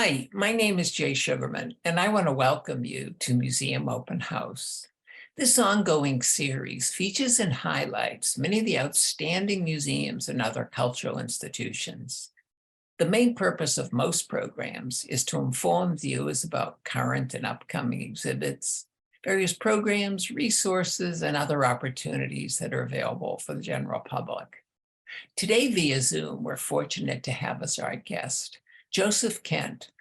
Hi, my name is Jay Sugarman, and I want to welcome you to Museum Open House. This ongoing series features and highlights many of the outstanding museums and other cultural institutions. The main purpose of most programs is to inform viewers about current and upcoming exhibits, various programs, resources, and other opportunities that are available for the general public. Today via Zoom, we're fortunate to have as our guest Joseph Kent.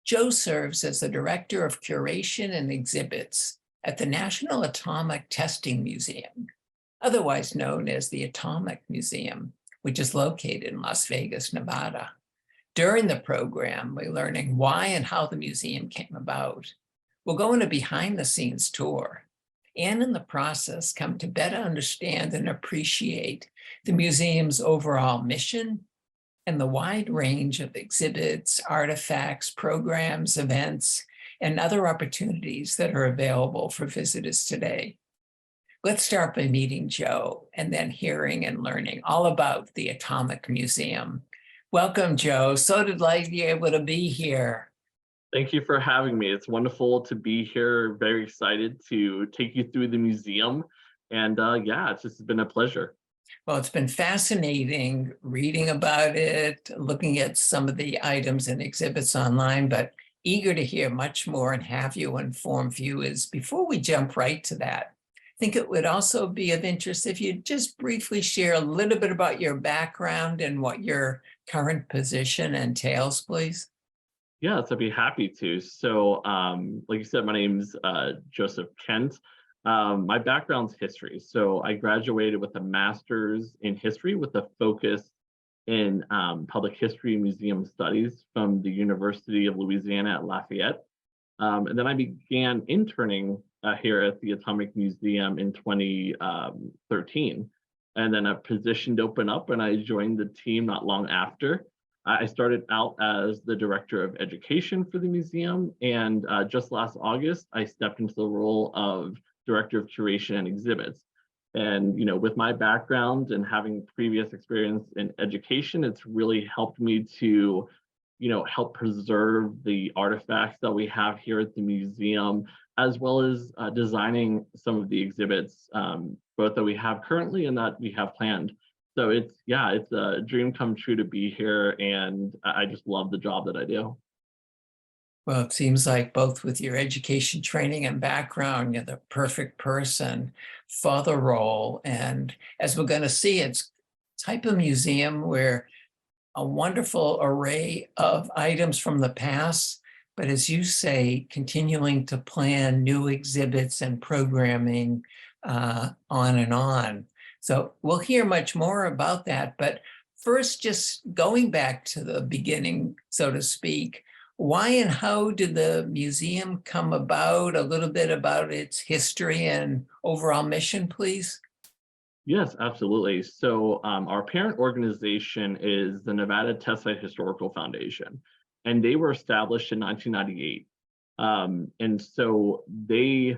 Joe serves as the Director of Curation and Exhibits at the National Atomic Testing Museum, otherwise known as the Atomic Museum, which is located in Las Vegas, Nevada. During the program, we're learning why and how the museum came about. We'll go on a behind-the-scenes tour, and in the process, come to better understand and appreciate the museum's overall mission and the wide range of exhibits, artifacts, programs, events, and other opportunities that are available for visitors today. Let's start by meeting Joe and then hearing and learning all about the Atomic Museum. Welcome, Joe. So delighted you're able to be here. Thank you for having me. It's wonderful to be here. Very excited to take you through the museum. And yeah, it's just been a pleasure. Well, it's been fascinating reading about it, looking at some of the items and exhibits online, but eager to hear much more and have you inform viewers. Before we jump right to that, I think it would also be of interest if you just briefly share a little bit about your background and what your current position entails, please. Yes, I'd be happy to. So like you said, my name's Joseph Kent. My background's history. So I graduated with a master's in history with a focus in public history and museum studies from the University of Louisiana at Lafayette. And then I began interning here at the Atomic Museum in 2013. And then a position opened up and I joined the team not long after. I started out as the director of education for the museum. And just last August, I stepped into the role of director of curation and exhibits. And, you know, with my background and having previous experience in education, it's really helped me to, you know, help preserve the artifacts that we have here at the museum, as well as designing some of the exhibits, both that we have currently and that we have planned. So it's a dream come true to be here, and I just love the job that I do. Well, it seems like both with your education training and background, you're the perfect person for the role. And as we're going to see, it's type of museum where a wonderful array of items from the past, but as you say, continuing to plan new exhibits and programming on and on. So we'll hear much more about that. But first, just going back to the beginning, so to speak, why and how did the museum come about? A little bit about its history and overall mission, please. Yes, absolutely. So our parent organization is the Nevada Test Site Historical Foundation, and they were established in 1998. And so their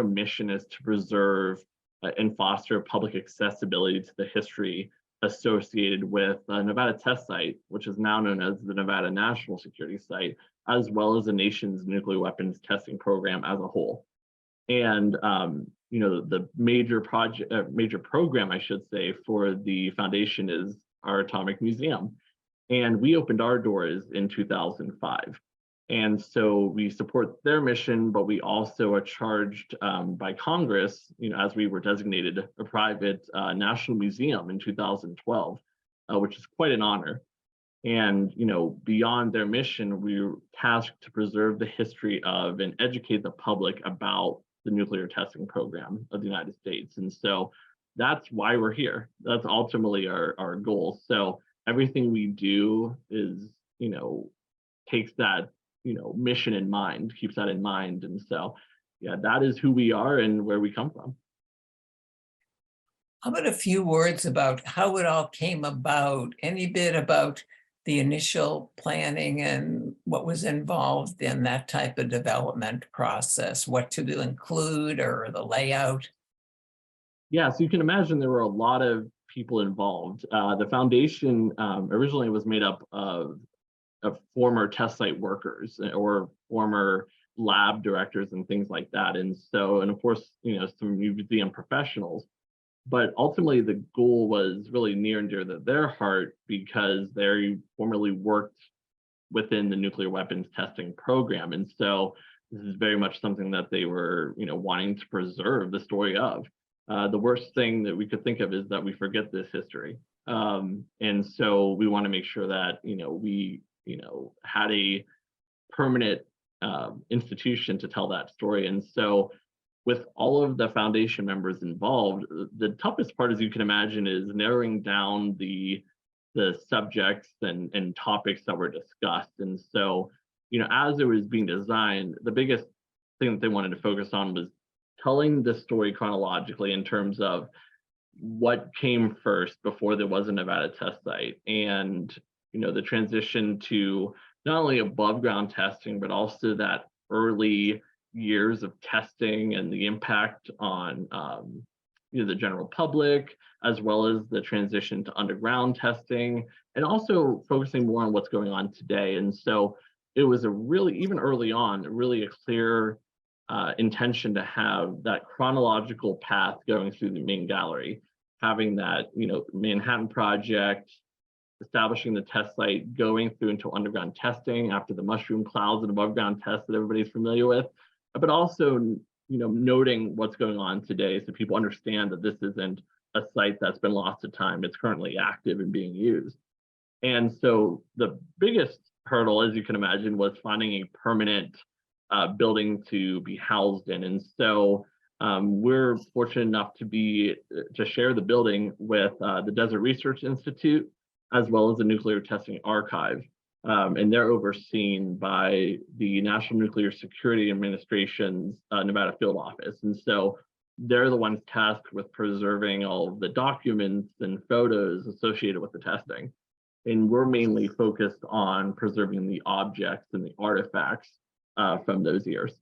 mission is to preserve and foster public accessibility to the history associated with Nevada Test Site, which is now known as the Nevada National Security Site, as well as the nation's nuclear weapons testing program as a whole. And you know, the major program, I should say, for the foundation is our Atomic Museum, and we opened our doors in 2005. And so we support their mission, but we also are charged by Congress, you know, as we were designated a private national museum in 2012, which is quite an honor. And, you know, beyond their mission, we were tasked to preserve the history of and educate the public about the nuclear testing program of the United States. And so that's why we're here. That's ultimately our goal. So everything we do is, you know, takes that, you know, mission in mind, keeps that in mind. And so, yeah, that is who we are and where we come from. How about a few words about how it all came about? Any bit about the initial planning and what was involved in that type of development process, what to include or the layout? Yeah, so you can imagine there were a lot of people involved. The foundation originally was made up of former test site workers or former lab directors and things like that. And so, and of course, some museum professionals. But ultimately, the goal was really near and dear to their heart because they formerly worked within the nuclear weapons testing program. And so this is very much something that they were, wanting to preserve the story of. The worst thing that we could think of is that we forget this history. And so we want to make sure that, we, had a permanent institution to tell that story. And so with all of the foundation members involved, the toughest part, as you can imagine, is narrowing down the subjects and topics that were discussed. And so, as it was being designed, the biggest thing that they wanted to focus on was telling the story chronologically in terms of what came first before there was a Nevada test site, and the transition to not only above ground testing, but also that early years of testing and the impact on the general public, as well as the transition to underground testing, and also focusing more on what's going on today. And so it was a really, even early on, really a clear intention to have that chronological path going through the main gallery, having that, Manhattan Project, establishing the test site, going through into underground testing after the mushroom clouds and above ground tests that everybody's familiar with, but also, noting what's going on today so people understand that this isn't a site that's been lost to time. It's currently active and being used. And so the biggest hurdle, as you can imagine, was finding a permanent building to be housed in. And so we're fortunate enough to share the building with the Desert Research Institute, as well as the Nuclear Testing Archive. And they're overseen by the National Nuclear Security Administration's Nevada Field Office. And so they're the ones tasked with preserving all of the documents and photos associated with the testing. And we're mainly focused on preserving the objects and the artifacts from those years.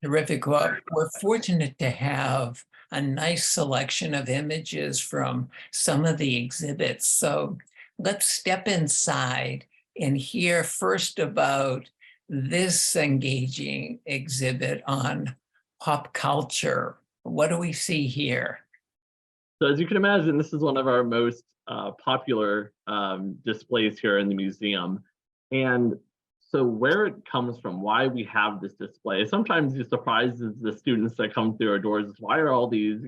Terrific. Well, we're fortunate to have a nice selection of images from some of the exhibits. So let's step inside and hear first about this engaging exhibit on pop culture. What do we see here? So as you can imagine, this is one of our most popular displays here in the museum. And so where it comes from, why we have this display, sometimes it surprises the students that come through our doors. Why are all these,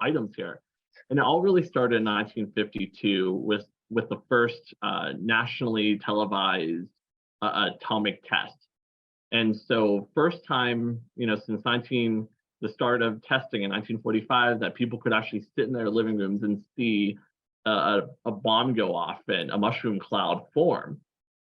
items here? And it all really started in 1952 with the first nationally televised atomic test. And so first time, since the start of testing in 1945, that people could actually sit in their living rooms and see a bomb go off and a mushroom cloud form.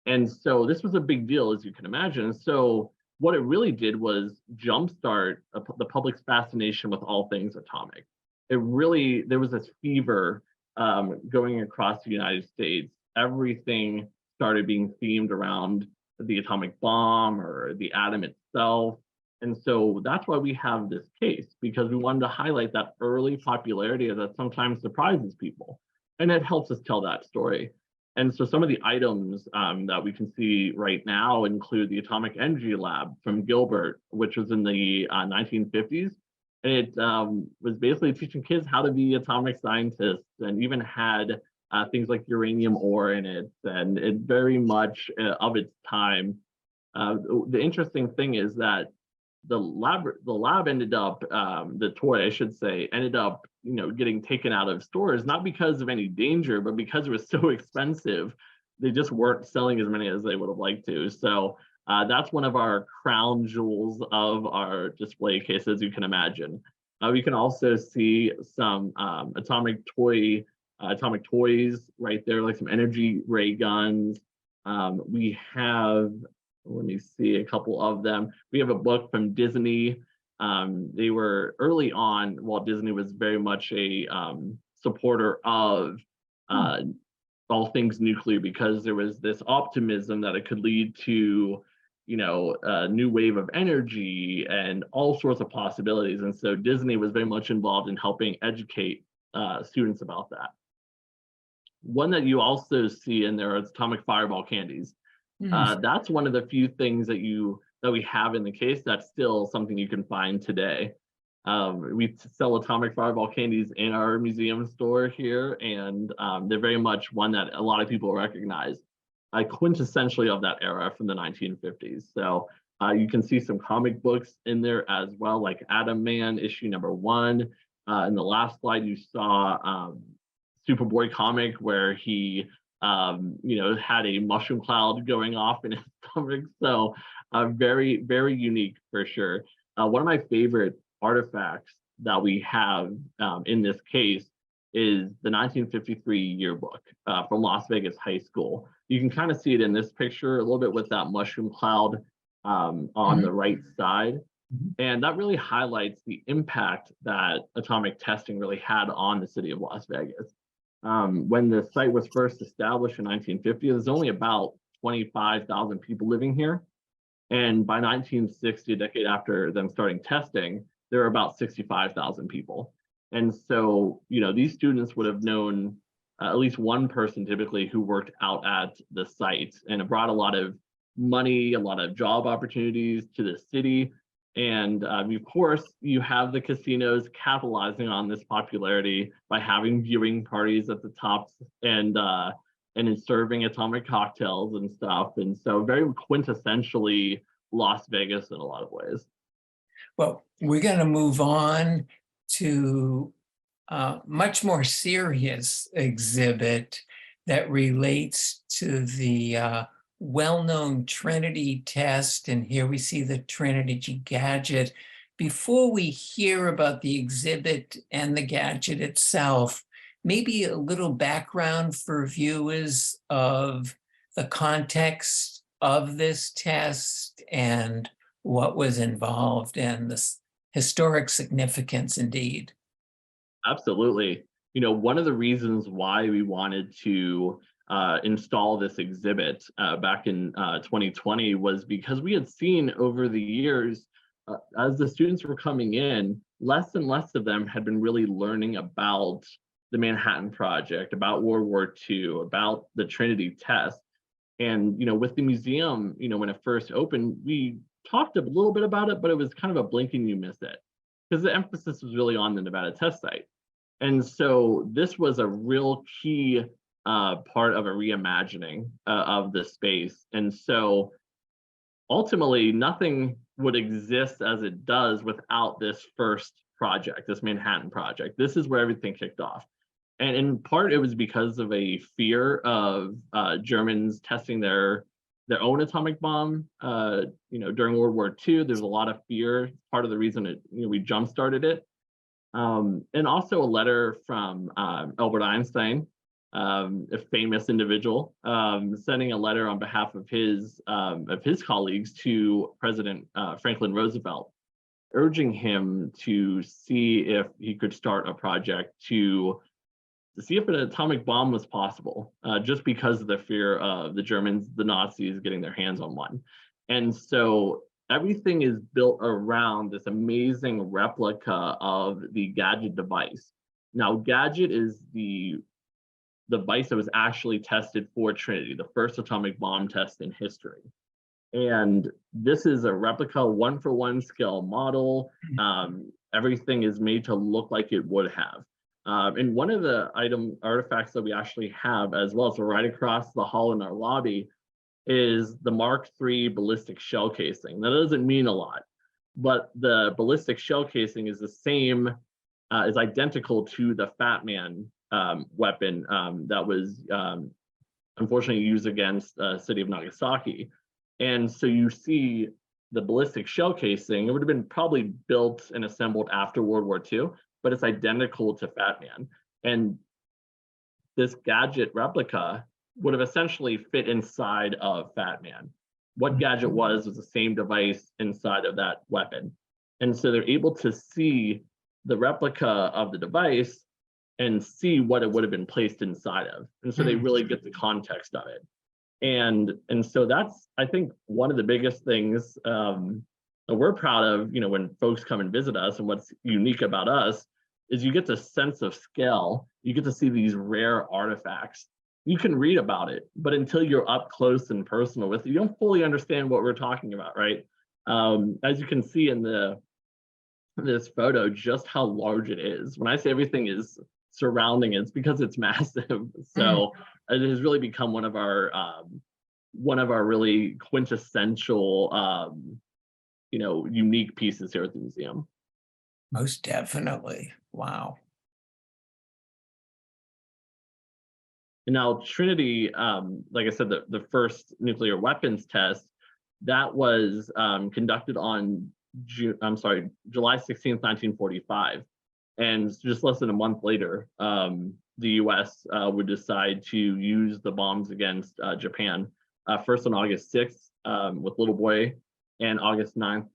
And so this was a big deal, as you can imagine. So what it really did was jumpstart the public's fascination with all things atomic. There was this fever going across the United States. Everything started being themed around the atomic bomb or the atom itself. And so that's why we have this case, because we wanted to highlight that early popularity that sometimes surprises people. And it helps us tell that story. And so some of the items that we can see right now include the Atomic Energy Lab from Gilbert, which was in the 1950s. And it was basically teaching kids how to be atomic scientists, and even had things like uranium ore in it, and it very much of its time. The interesting thing is that the lab ended up, the toy, I should say, ended up, getting taken out of stores, not because of any danger, but because it was so expensive. They just weren't selling as many as they would have liked to. So that's one of our crown jewels of our display case, as you can imagine. We can also see some atomic toys right there, like some energy ray guns. We have, let me see a couple of them. We have a book from Disney. They were early on, Walt Disney was very much a supporter of all things nuclear, because there was this optimism that it could lead to, a new wave of energy and all sorts of possibilities. And so Disney was very much involved in helping educate students about that. One that you also see in there is atomic fireball candies. Mm. That's one of the few things that we have in the case that's still something you can find today. We sell atomic fireball candies in our museum store here, and they're very much one that a lot of people recognize, quintessentially of that era from the 1950s. So you can see some comic books in there as well, like Atom Man issue #1. In the last slide, you saw Superboy comic where he had a mushroom cloud going off in his stomach. So very, very unique for sure. One of my favorite artifacts that we have in this case is the 1953 yearbook from Las Vegas High School. You can kind of see it in this picture a little bit with that mushroom cloud on the right side. And that really highlights the impact that atomic testing really had on the city of Las Vegas. When the site was first established in 1950, there's only about 25,000 people living here. And by 1960, a decade after them starting testing, there were about 65,000 people. And so, these students would have known at least one person typically who worked out at the site, and it brought a lot of money, a lot of job opportunities to the city. And of course, you have the casinos capitalizing on this popularity by having viewing parties at the tops and in serving atomic cocktails and stuff. And so very quintessentially Las Vegas in a lot of ways. Well, we're going to move on to a much more serious exhibit that relates to the well-known Trinity test. And here we see the Trinity gadget. Before we hear about the exhibit and the gadget itself, maybe a little background for viewers of the context of this test and what was involved and the historic significance indeed. Absolutely. One of the reasons why we wanted to install this exhibit back in 2020 was because we had seen over the years, as the students were coming in, less and less of them had been really learning about the Manhattan Project, about World War II, about the Trinity test. And with the museum, when it first opened, we talked a little bit about it, but it was kind of a blink and you miss it, because the emphasis was really on the Nevada test site. And so this was a real key part of a reimagining of the space. And so ultimately, nothing would exist as it does without this first project, this Manhattan Project. This is where everything kicked off. And in part, it was because of a fear of Germans testing their own atomic bomb. During World War II, there's a lot of fear. Part of the reason we jump-started it. And also a letter from Albert Einstein, a famous individual, sending a letter on behalf of his colleagues to President Franklin Roosevelt, urging him to see if he could start a project to see if an atomic bomb was possible, just because of the fear of the Germans, the Nazis, getting their hands on one. And so everything is built around this amazing replica of the Gadget device. Now, Gadget is the device that was actually tested for Trinity, the first atomic bomb test in history. And this is a replica, 1-for-1 scale model. Everything is made to look like it would have. And one of the artifacts that we actually have, as well as right across the hall in our lobby, is the Mark III ballistic shell casing. That doesn't mean a lot, but the ballistic shell casing is the same, is identical to the Fat Man weapon that was unfortunately used against the city of Nagasaki. And so you see the ballistic shell casing, it would have been probably built and assembled after World War II, but it's identical to Fat Man. And this Gadget replica would have essentially fit inside of Fat Man. What Gadget was the same device inside of that weapon. And so they're able to see the replica of the device and see what it would have been placed inside of. And so they really get the context of it. And so that's, I think, one of the biggest things that we're proud of, when folks come and visit us, and what's unique about us is you get the sense of scale. You get to see these rare artifacts you can read about it, but until you're up close and personal with it, you don't fully understand what we're talking about, right? As you can see in this photo, just how large it is. When I say everything is surrounding it, it's because it's massive. Mm, So it has really become one of our really quintessential unique pieces here at the museum. most definitely. Wow. And now Trinity, like I said, the first nuclear weapons test that was conducted on July 16th, 1945. And just less than a month later, the US would decide to use the bombs against Japan. First on August 6th with Little Boy, and August 9th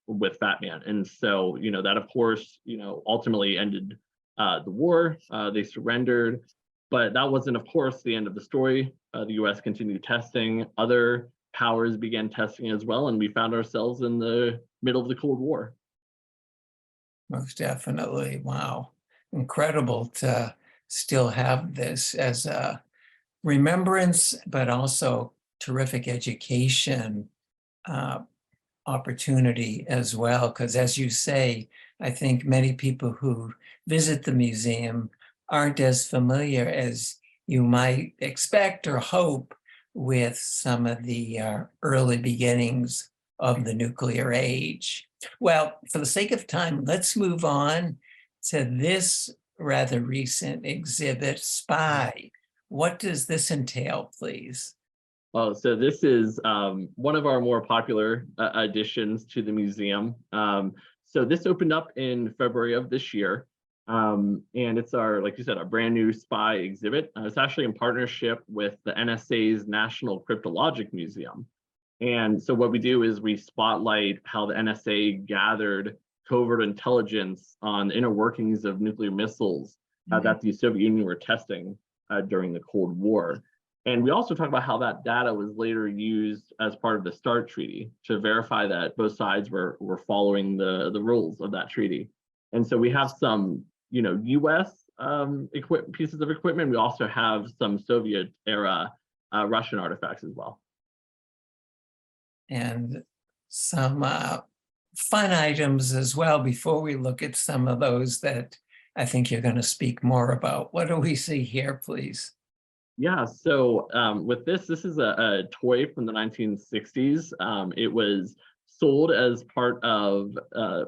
with Fat Man. And so, that of course, ultimately ended the war. They surrendered. But that wasn't, of course, the end of the story. The US continued testing. Other powers began testing as well. And we found ourselves in the middle of the Cold War. Most definitely. Wow. Incredible to still have this as a remembrance, but also terrific education uh, opportunity as well. Because as you say, I think many people who visit the museum aren't as familiar as you might expect or hope with some of the early beginnings of the nuclear age. Well, for the sake of time, let's move on to this rather recent exhibit, Spy. What does this entail, please? Oh, so this is one of our more popular additions to the museum. So this opened up in February of this year. And it's like you said, our brand new spy exhibit. It's actually in partnership with the NSA's National Cryptologic Museum. And so what we do is we spotlight how the NSA gathered covert intelligence on the inner workings of nuclear missiles that the Soviet Union were testing during the Cold War. And we also talk about how that data was later used as part of the START treaty to verify that both sides were following the rules of that treaty. And so we have some, U.S. Pieces of equipment. We also have some Soviet era Russian artifacts as well. And some fun items as well before we look at some of those that I think you're going to speak more about. What do we see here, please? Yeah, so with this is a toy from the 1960s. It was sold as part of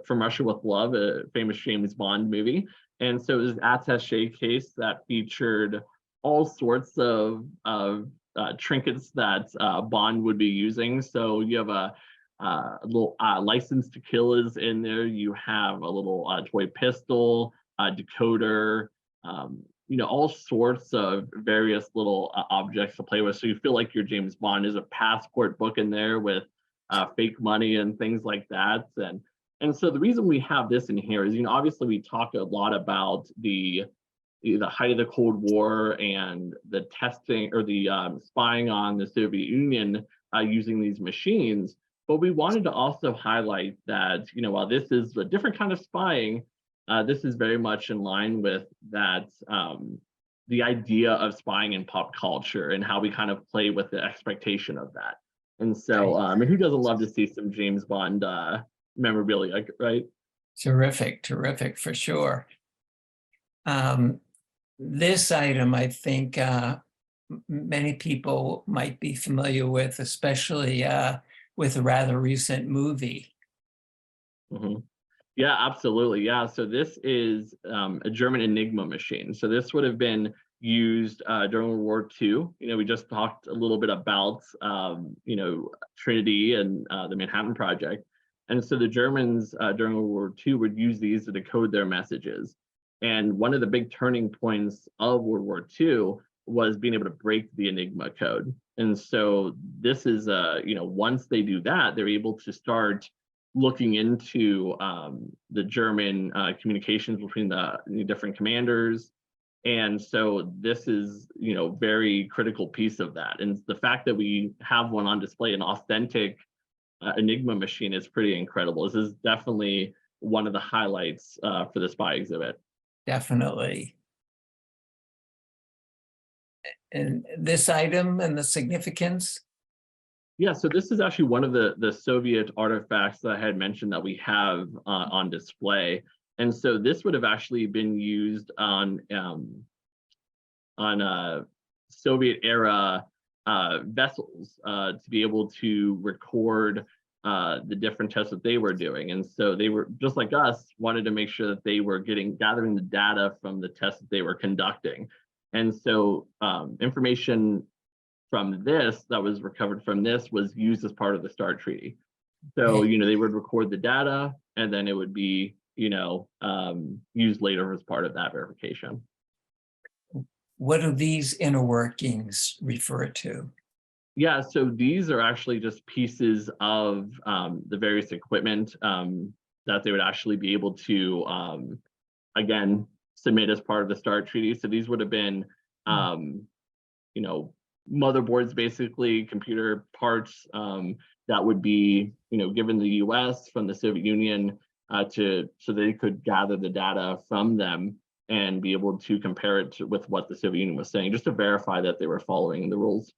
From Russia with Love, a famous James Bond movie. And so it was an attache case that featured all sorts of trinkets that Bond would be using. So you have a little license to kill is in there. You have a little toy pistol, decoder, all sorts of various little objects to play with. So you feel like your James Bond. Is a passport book in there with fake money and things like that. And so the reason we have this in here is, obviously we talk a lot about the height of the Cold War and the testing or the spying on the Soviet Union using these machines. But we wanted to also highlight that, while this is a different kind of spying, this is very much in line with that, the idea of spying in pop culture and how we kind of play with the expectation of that. And so, who doesn't love to see some James Bond memorabilia, right? Terrific for sure. This item, I think many people might be familiar with, especially with a rather recent movie. Mm-hmm. Yeah, absolutely. Yeah. So this is a German Enigma machine. So this would have been used during World War II. We just talked a little bit about, Trinity and the Manhattan Project. And so the Germans during World War II would use these to decode their messages. And one of the big turning points of World War II was being able to break the Enigma code. And so this is, once they do that, they're able to start looking into the German communications between the different commanders. And so this is, very critical piece of that. And the fact that we have one on display, an authentic Enigma machine, is pretty incredible. This is definitely one of the highlights for the spy exhibit. Definitely. And this item and the significance? Yeah, so this is actually one of the Soviet artifacts that I had mentioned that we have on display. And so this would have actually been used on Soviet era vessels to be able to record the different tests that they were doing. And so they were, just like us, wanted to make sure that they were gathering the data from the tests that they were conducting. And so information from this that was recovered from this was used as part of the START treaty. So, they would record the data and then it would be, used later as part of that verification. What do these inner workings refer to? Yeah, so these are actually just pieces of the various equipment that they would actually be able to, again, submit as part of the START treaty. So these would have been, motherboards, basically computer parts that would be, given the U.S. from the Soviet Union so they could gather the data from them and be able to compare it with what the Soviet Union was saying, just to verify that they were following the rules.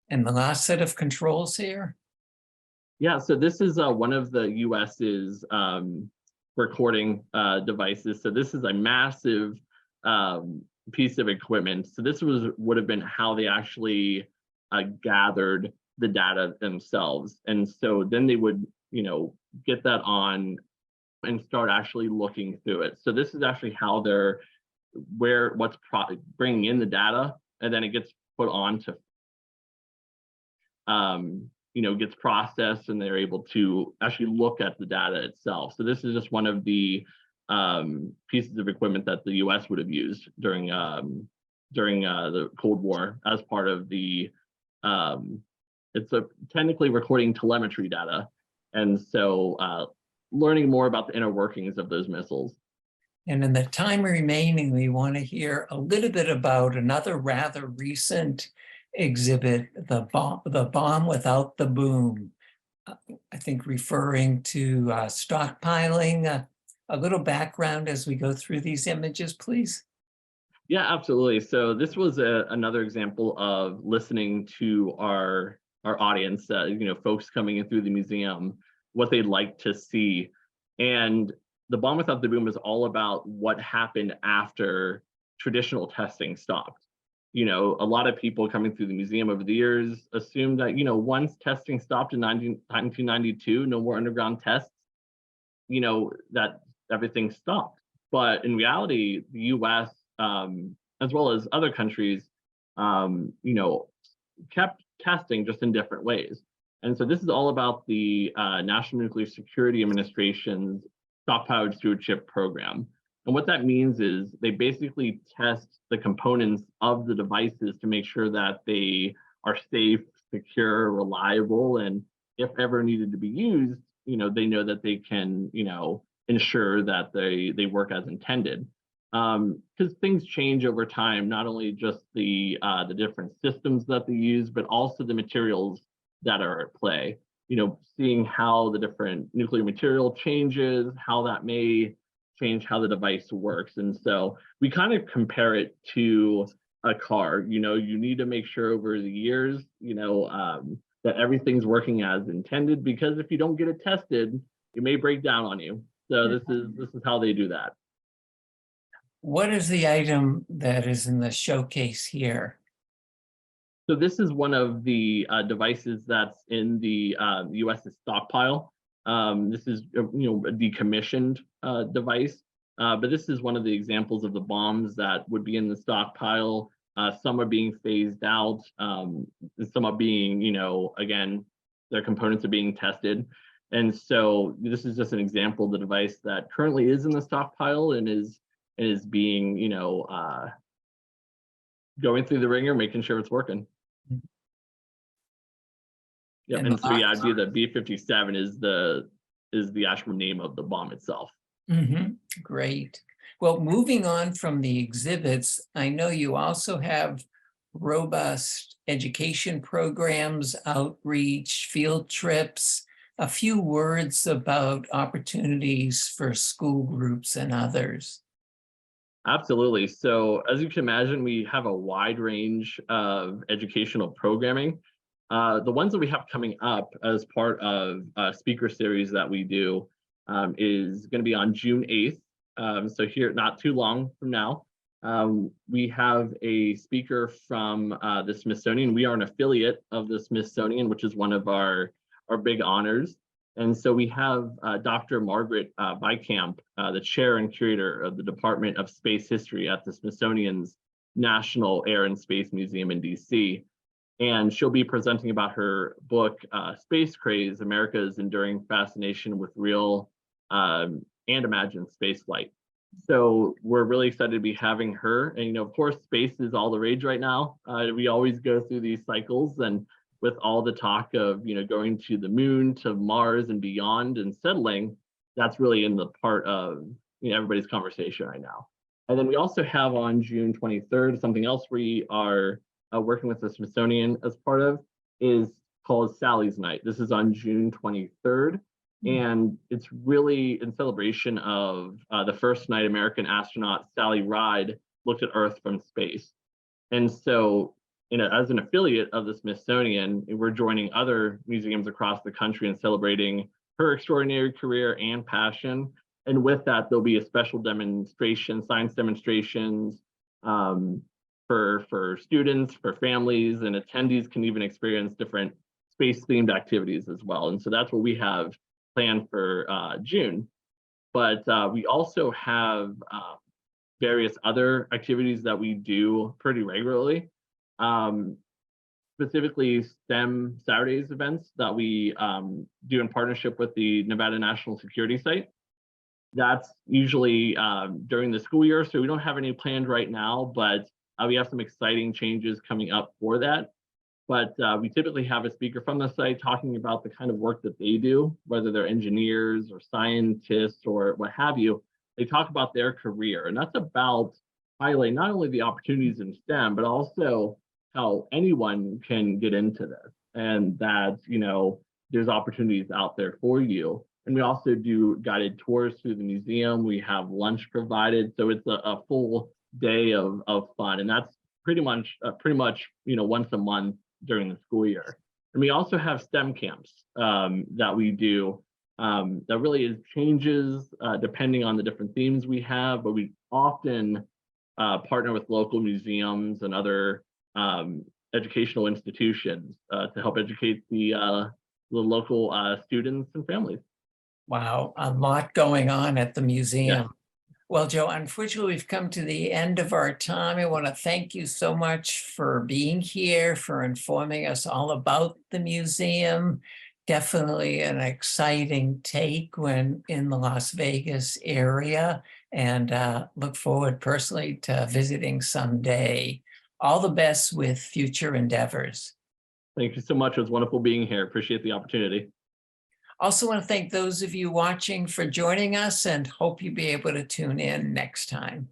And the last set of controls here? Yeah, so this is one of the US's recording devices. So this is a massive piece of equipment. So this would have been how they actually gathered the data themselves. And so then they would, get that on and start actually looking through it. So this is actually how they're bringing in the data, and then it gets put on to gets processed, and they're able to actually look at the data itself. So this is just one of the pieces of equipment that the U.S. would have used during the Cold War as part of the it's technically recording telemetry data, and so learning more about the inner workings of those missiles. And in the time remaining, we want to hear a little bit about another rather recent exhibit, the bomb without the boom. I think referring to stockpiling. A little background as we go through these images, please. Yeah, absolutely. So this was another example of listening to our audience, folks coming in through the museum, what they'd like to see. And the bomb without the boom is all about what happened after traditional testing stopped. A lot of people coming through the museum over the years assumed that, once testing stopped in 1992, no more underground tests, that everything stopped. But in reality, the US, as well as other countries, kept testing just in different ways. And so this is all about the National Nuclear Security Administration's Stockpile Stewardship Program. And what that means is they basically test the components of the devices to make sure that they are safe, secure, reliable, and if ever needed to be used, they know that they can, ensure that they work as intended. Because things change over time, not only just the different systems that they use, but also the materials that are at play. Seeing how the different nuclear material changes, how that may change how the device works. And so we kind of compare it to a car. You need to make sure over the years, that everything's working as intended, because if you don't get it tested, it may break down on you. So this is how they do that. What is the item that is in the showcase here? So this is one of the devices that's in the US's stockpile. This is a decommissioned device, but this is one of the examples of the bombs that would be in the stockpile. Some are being phased out, some are being, again, their components are being tested. And so this is just an example of the device that currently is in the stockpile and is being, going through the ringer, making sure it's working. Yeah, and so yeah, the B-57 is the actual name of the bomb itself. Great. Well, moving on from the exhibits, I know you also have robust education programs, outreach, field trips. A few words about opportunities for school groups and others. Absolutely. So as you can imagine, we have a wide range of educational programming. The ones that we have coming up as part of a speaker series that we do is going to be on June 8th. So here, not too long from now, we have a speaker from the Smithsonian. We are an affiliate of the Smithsonian, which is one of our big honors. And so we have Dr. Margaret Bykamp, the chair and curator of the Department of Space History at the Smithsonian's National Air and Space Museum in DC. And she'll be presenting about her book, Space Craze, America's Enduring Fascination with Real and Imagined Spaceflight. So we're really excited to be having her. And, you know, of course, space is all the rage right now. We always go through these cycles, and with all the talk of, you know, going to the moon, to Mars and beyond and settling, that's really in the part of, you know, everybody's conversation right now. And then we also have on June 23rd, something else we are working with the Smithsonian as part of is called Sally's Night. This is on June 23rd. And it's really in celebration of the first night American astronaut Sally Ride looked at Earth from space. And so, you know, as an affiliate of the Smithsonian, we're joining other museums across the country and celebrating her extraordinary career and passion. And with that, there'll be a special demonstration, science demonstrations for students, for families, and attendees can even experience different space-themed activities as well. And so that's what we have planned for June. But we also have various other activities that we do pretty regularly. Specifically STEM Saturdays events that we do in partnership with the Nevada National Security Site. That's usually during the school year, so we don't have any planned right now, but we have some exciting changes coming up for that. But we typically have a speaker from the site talking about the kind of work that they do, whether they're engineers or scientists or what have you. They talk about their career, and that's about highlighting not only the opportunities in STEM, but also how anyone can get into this, and that, you know, there's opportunities out there for you. And we also do guided tours through the museum. We have lunch provided, so it's a full day of fun, and that's pretty much you know, once a month during the school year. And we also have STEM camps that we do that really is changes depending on the different themes we have, but we often partner with local museums and other educational institutions to help educate the local students and families. Wow, a lot going on at the museum. Yeah. Well, Joe, unfortunately, we've come to the end of our time. I want to thank you so much for being here, for informing us all about the museum. Definitely an exciting take when in the Las Vegas area, and look forward personally to visiting someday. All the best with future endeavors. Thank you so much. It was wonderful being here. Appreciate the opportunity. Also want to thank those of you watching for joining us and hope you'll be able to tune in next time.